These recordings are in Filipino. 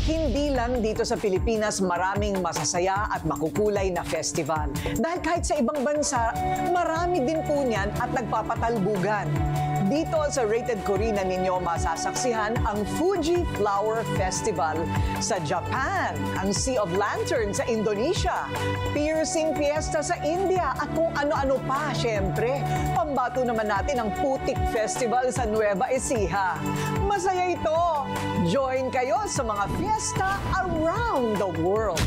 Hindi lang dito sa Pilipinas maraming masasaya at makukulay na festival. Dahil kahit sa ibang bansa, marami din po niyan at nagpapatalbugan. Dito sa Rated Corina ninyo masasaksihan ang Fuji Flower Festival sa Japan, ang Sea of Lanterns sa Indonesia, Piercing Fiesta sa India at kung ano-ano pa, syempre. Pambato naman natin ang Putik Festival sa Nueva Ecija. Masaya ito! Join kayo sa mga fiesta around the world.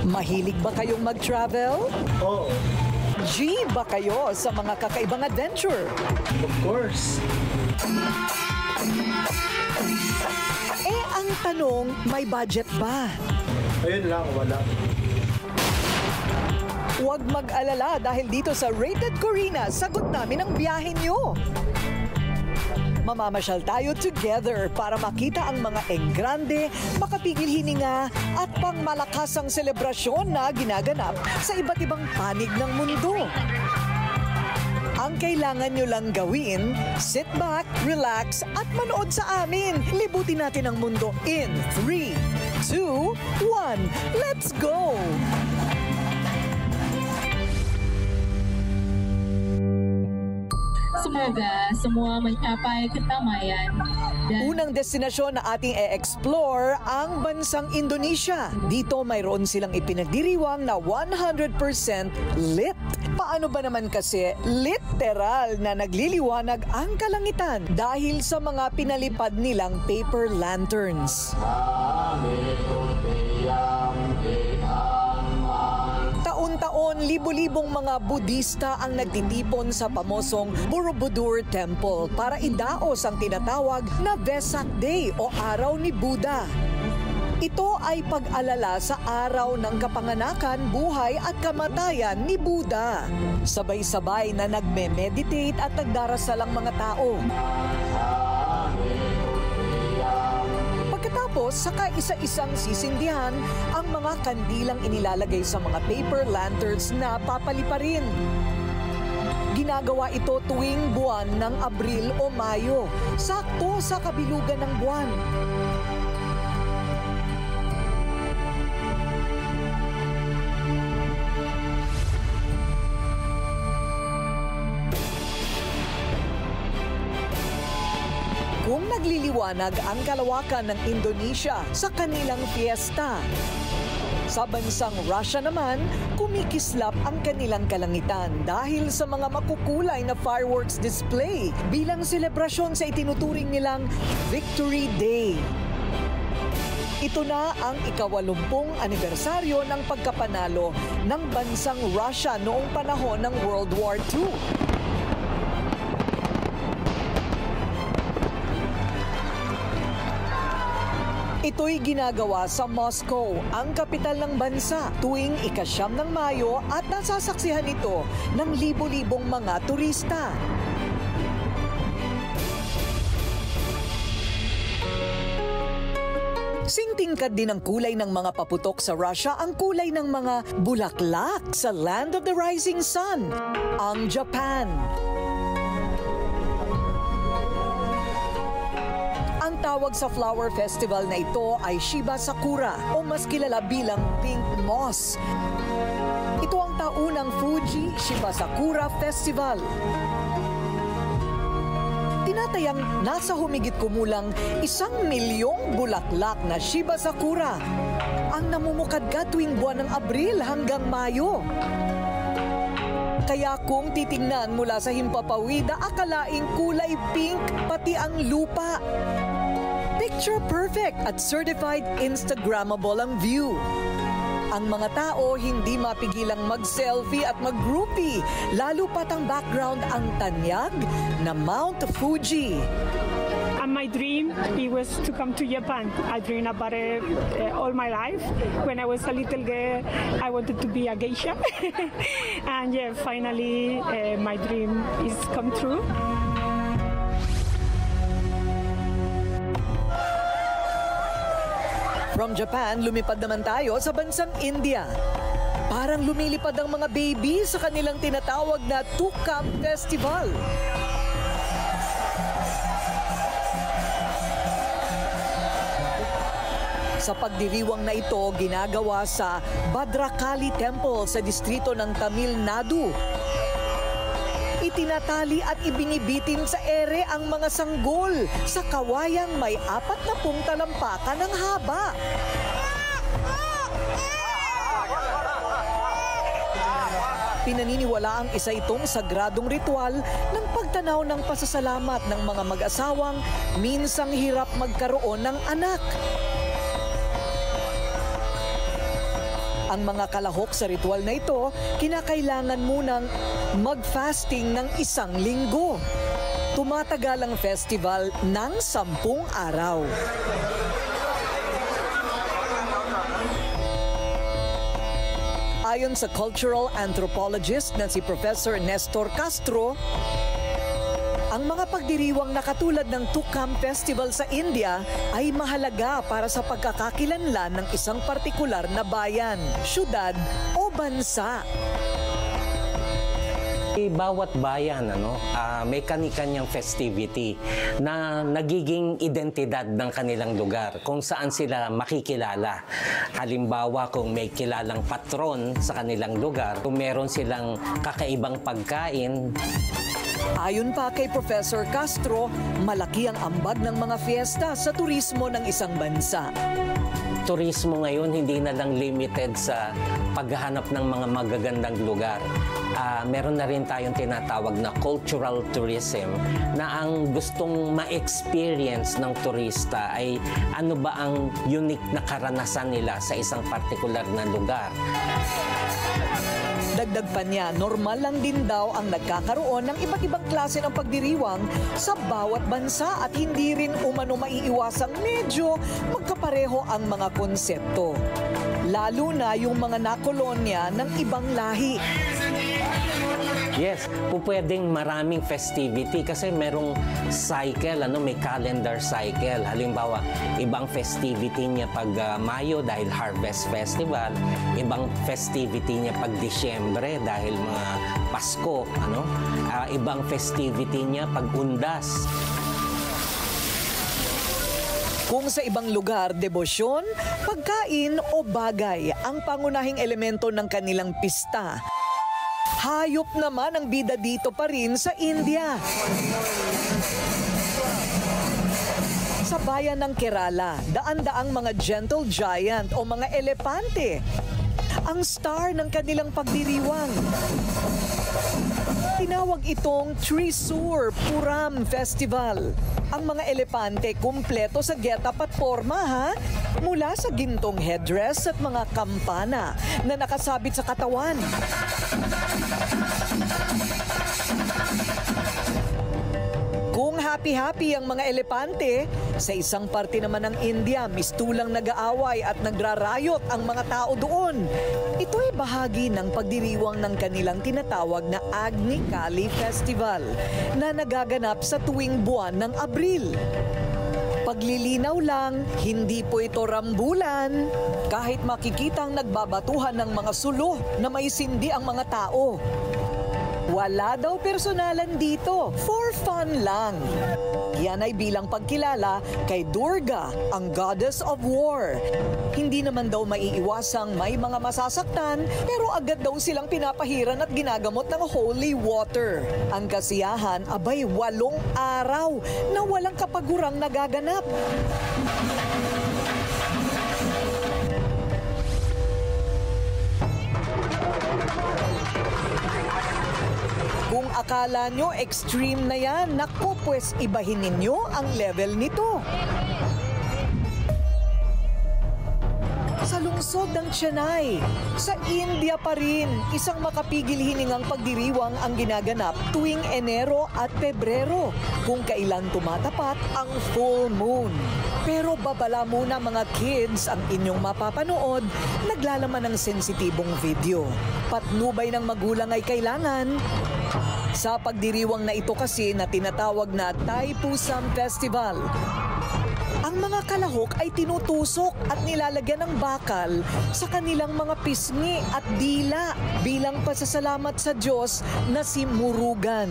Mahilig ba kayong mag-travel? Oo. G ba kayo sa mga kakaibang adventure? Of course. Ang tanong, may budget ba? Ayun lang, wala. Huwag mag-alala dahil dito sa Rated Corina, sagot namin ang biyahe nyo. Mamamasyal tayo together para makita ang mga enggrande, makapigil hininga at pangmalakasang selebrasyon na ginaganap sa iba't ibang panig ng mundo. Ang kailangan nyo lang gawin, sit back, relax at manood sa amin. Libutin natin ang mundo in 3, 2, 1. Let's go! Semoga semua mencapai kedamaian. Unang destinasyon na ating e-explore ang bansang Indonesia. Dito mayroon silang ipinagdiriwang na 100% lit. Paano ba naman kasi literal na nagliliwanag ang kalangitan dahil sa mga pinalipad nilang paper lanterns. Taon-taon, libo-libong mga Budista ang nagtitipon sa pamosong Borobudur Temple para idaos ang tinatawag na Vesak Day o Araw ni Buddha. Ito ay pag-alala sa araw ng kapanganakan, buhay at kamatayan ni Buddha. Sabay-sabay na nagme-meditate at nagdarasal ang mga tao. Pagkatapos, saka isa-isang sisindihan ang mga kandilang inilalagay sa mga paper lanterns na papaliparin. Ginagawa ito tuwing buwan ng Abril o Mayo, sakto sa kabilugan ng buwan. Kung nagliliwanag ang kalawakan ng Indonesia sa kanilang fiesta. Sa bansang Russia naman, kumikislap ang kanilang kalangitan dahil sa mga makukulay na fireworks display bilang selebrasyon sa itinuturing nilang Victory Day. Ito na ang ika-80 anibersaryo ng pagkapanalo ng bansang Russia noong panahon ng World War II. Ito'y ginagawa sa Moscow, ang kapital ng bansa, tuwing ika-9 ng Mayo at nasasaksihan ito ng libo-libong mga turista. Singtingkad din ang kulay ng mga paputok sa Russia ang kulay ng mga bulaklak sa Land of the Rising Sun, ang Japan. Ang tawag sa flower festival na ito ay Shiba Sakura o mas kilala bilang Pink Moss. Ito ang taunang Fuji Shiba Sakura Festival. Tinatayang nasa humigit kumulang 1 milyong bulaklak na Shiba Sakura ang namumukadkad tuwing buwan ng Abril hanggang Mayo. Kaya kung titingnan mula sa himpapawid, akalaing kulay pink pati ang lupa. Picture perfect at certified Instagrammable ang view. Ang mga tao hindi mapigilang mag-selfie at mag-groupie, lalo pat ang background ang tanyag na Mount Fuji. And my dream, it was to come to Japan. I dreamed about it all my life. When I was a little girl, I wanted to be a geisha. And yeah, finally, my dream is come true. From Japan, lumipad naman tayo sa bansang India. Parang lumilipad ang mga baby sa kanilang tinatawag na Tukam Festival. Sa pagdiriwang na ito, ginagawa sa Bhadrakali Temple sa distrito ng Tamil Nadu. Itinatali at ibinibitin sa ere ang mga sanggol sa kawayang may 40 talampakan ng haba. Pinaniniwala ang isa itong sagradong ritual ng pagtanaw ng pasasalamat ng mga mag-asawang minsang hirap magkaroon ng anak. Ang mga kalahok sa ritual na ito, kinakailangan munang mag-fasting ng 1 linggo. Tumatagal ang festival ng 10 araw. Ayon sa cultural anthropologist na si Professor Nestor Castro, ang mga pagdiriwang na katulad ng Tukam Festival sa India ay mahalaga para sa pagkakakilanlan ng isang partikular na bayan, syudad o bansa. Bawat bayan may kani-kanyang festivity na nagiging identidad ng kanilang lugar kung saan sila makikilala. Halimbawa, kung may kilalang patron sa kanilang lugar, kung meron silang kakaibang pagkain. Ayon pa kay Professor Castro, malaki ang ambag ng mga fiesta sa turismo ng isang bansa. Turismo ngayon hindi na lang limited sa paghahanap ng mga magagandang lugar. Meron na rin tayong tinatawag na cultural tourism na ang gustong ma-experience ng turista ay ano ba ang unique na karanasan nila sa isang partikular na lugar. Dagdag pa niya, normal lang din daw ang nagkakaroon ng iba't ibang klase ng pagdiriwang sa bawat bansa at hindi rin umano maiiwasang medyo magkapareho ang mga konsepto. Lalo na yung mga nakolonya ng ibang lahi. Yes, pwedeng maraming festivity kasi merong cycle, may calendar cycle. Halimbawa, ibang festivity niya pag Mayo dahil Harvest Festival, ibang festivity niya pag Disyembre dahil mga Pasko, ibang festivity niya pag Undas. Kung sa ibang lugar, debosyon, pagkain o bagay ang pangunahing elemento ng kanilang pista. Hayop naman ang bida dito pa rin sa India. Sa bayan ng Kerala, daan-daang mga gentle giant o mga elepante ang star ng kanilang pagdiriwang. Tinawag itong Trisur Puram Festival. Ang mga elepante kumpleto sa get-up at forma, mula sa gintong headdress at mga kampana na nakasabit sa katawan. Kung happy-happy ang mga elepante, sa isang parte naman ng India, mistulang nag-aaway at nagrarayot ang mga tao doon. Ito'y bahagi ng pagdiriwang ng kanilang tinatawag na Agni Kali Festival na nagaganap sa tuwing buwan ng Abril. Paglilinaw lang, hindi po ito rambulan. Kahit makikitang nagbabatuhan ng mga sulo na may sindi ang mga tao. Wala daw personalan dito, for fun lang. Yan ay bilang pagkilala kay Durga, ang goddess of war. Hindi naman daw maiiwasang may mga masasaktan, pero agad daw silang pinapahiran at ginagamot ng holy water. Ang kasiyahan, abay 8 araw na walang kapagurang nagaganap. Kung akala nyo extreme na yan, naku, pues ibahin ninyo ang level nito. Sa lungsod ng Chennai, sa India pa rin, isang makapigil hiningang pagdiriwang ang ginaganap tuwing Enero at Pebrero, kung kailan tumatapat ang full moon. Pero babala muna mga kids ang inyong mapapanood, naglalaman ng sensitibong video. Patnubay ng magulang ay kailangan. Sa pagdiriwang na ito kasi na tinatawag na Thaipusam Festival, Ang mga kalahok ay tinutusok at nilalagyan ng bakal sa kanilang mga pisngi at dila bilang pasasalamat sa Diyos na si Murugan.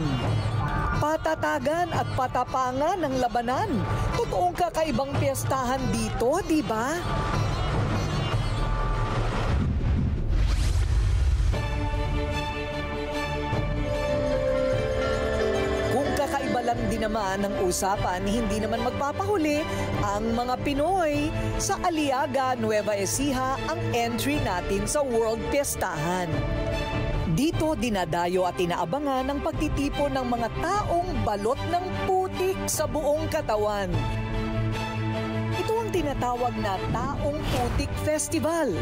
Patatagan at patapangan ng labanan. Totoong kakaibang piyestahan dito, di ba? Lang din naman ang usapan, hindi naman magpapahuli ang mga Pinoy. Sa Aliaga, Nueva Ecija ang entry natin sa World Piestahan. Dito dinadayo at inaabangan ang pagtitipon ng mga taong balot ng putik sa buong katawan. Ito ang tinatawag na Taong Putik Festival.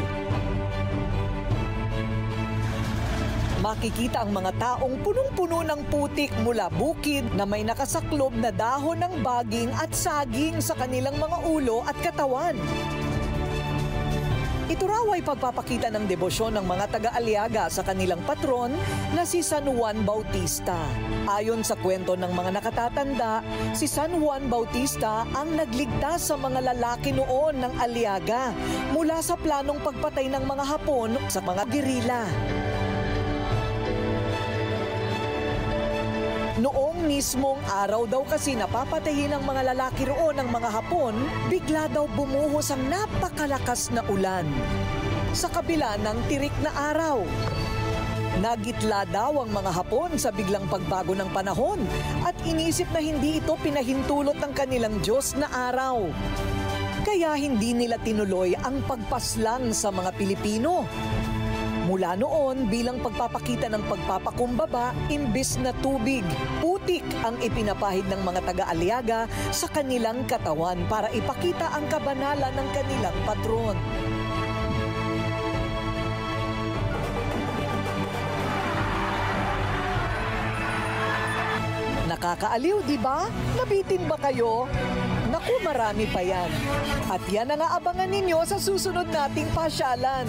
Makikita ang mga taong punong-puno ng putik mula bukid na may nakasaklob na dahon ng baging at saging sa kanilang mga ulo at katawan. Ito raw ay pagpapakita ng debosyon ng mga taga-Aliaga sa kanilang patron na si San Juan Bautista. Ayon sa kwento ng mga nakatatanda, si San Juan Bautista ang nagligtas sa mga lalaki noon ng Aliaga mula sa planong pagpatay ng mga Hapon sa mga gerila. Noong mismong araw daw kasi napapatayin ng mga lalaki roon ng mga Hapon, bigla daw bumuhos ang napakalakas na ulan sa kabila ng tirik na araw. Nagitla daw ang mga Hapon sa biglang pagbago ng panahon at inisip na hindi ito pinahintulot ng kanilang Diyos na araw. Kaya hindi nila tinuloy ang pagpaslang sa mga Pilipino. Mula noon, bilang pagpapakita ng pagpapakumbaba, imbis na tubig, putik ang ipinapahid ng mga taga-Aliaga sa kanilang katawan para ipakita ang kabanalan ng kanilang patron. Nakakaaliw, di ba? Nabitin ba kayo? Naku, marami pa yan. At yan ang aabangan ninyo sa susunod nating pasyalan.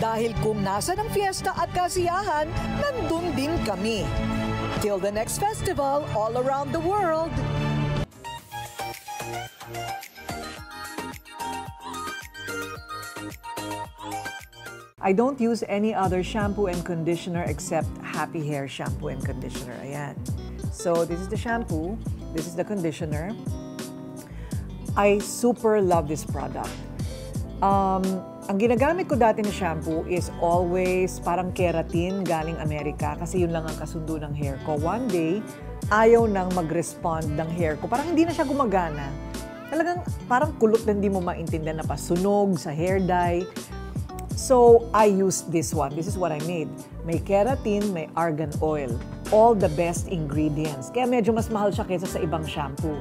Dahil kung nasa ng fiesta at kasiyahan, nandun din kami. Till the next festival all around the world. I don't use any other shampoo and conditioner except Happy Hair shampoo and conditioner. Ayan. So this is the shampoo, this is the conditioner. I super love this product. Ang ginagamit ko dati na shampoo is always parang keratin galing Amerika kasi yun lang ang kasundo ng hair ko. One day, ayaw nang mag-respond ng hair ko. Parang hindi na siya gumagana. Talagang parang kulot na hindi mo maintindihan na pasunog sa hair dye. So, I used this one. This is what I made. May keratin, may argan oil. All the best ingredients. Kaya medyo mas mahal siya kaysa sa ibang shampoo.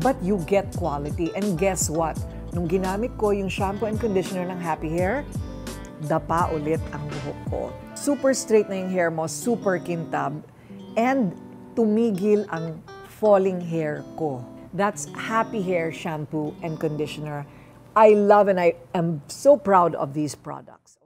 But you get quality. And guess what? Nung ginamit ko yung shampoo and conditioner ng Happy Hair, dapa ulit ang buhok ko. Super straight na yung hair mo, super kintab, and tumigil ang falling hair ko. That's Happy Hair shampoo and conditioner. I love and I am so proud of these products.